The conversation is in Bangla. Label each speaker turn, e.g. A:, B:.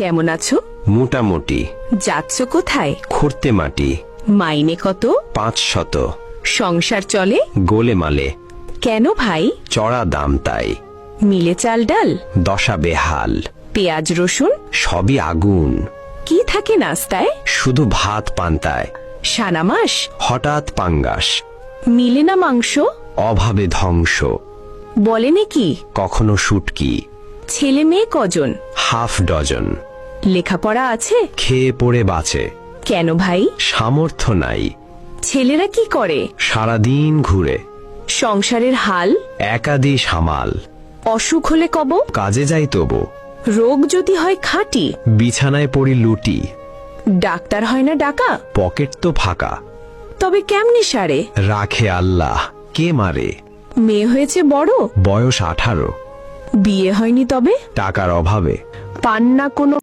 A: কেমন আছো?
B: মোটামুটি।
A: যাচ্ছ কোথায়?
B: খুঁড়তে মাটি।
A: মাইনে কত?
B: 500।
A: সংসার চলে?
B: গোলেমালে।
A: কেন ভাই?
B: চড়া দাম তাই।
A: মিলে চাল ডাল?
B: দশা বেহাল।
A: পেঁয়াজ রসুন?
B: সবই আগুন।
A: কি থাকে নাস্তায়?
B: শুধু ভাত পান্তায়।
A: সানা মাস?
B: হঠাৎ পাঙ্গাস।
A: মিলে না মাংস?
B: অভাবে ধ্বংস।
A: বলে নাকি?
B: কখনো শুটকি।
A: ছেলে মেয়ে কজন?
B: Half dozen.
A: লেখাপড়া আছে?
B: খেয়ে পড়ে বাঁচে।
A: কেন ভাই?
B: সামর্থ্য নাই।
A: ছেলেরা কি করে?
B: সারাদিন ঘুরে।
A: সংসারের হাল?
B: একাদি সামাল।
A: অসুখ হলে কব?
B: কাজে যাই তবু।
A: রোগ যদি হয় খাঁটি?
B: বিছানায় পড়ি লুটি।
A: ডাক্তার হয় না ডাকা?
B: পকেট তো ফাঁকা।
A: তবে কেমনে সারে?
B: রাখে আল্লাহ, কে মারে?
A: মেয়ে হয়েছে বড়?
B: বয়স 18।
A: বিয়ে হয়নি তবে?
B: টাকার অভাবে।
A: পান না কোনো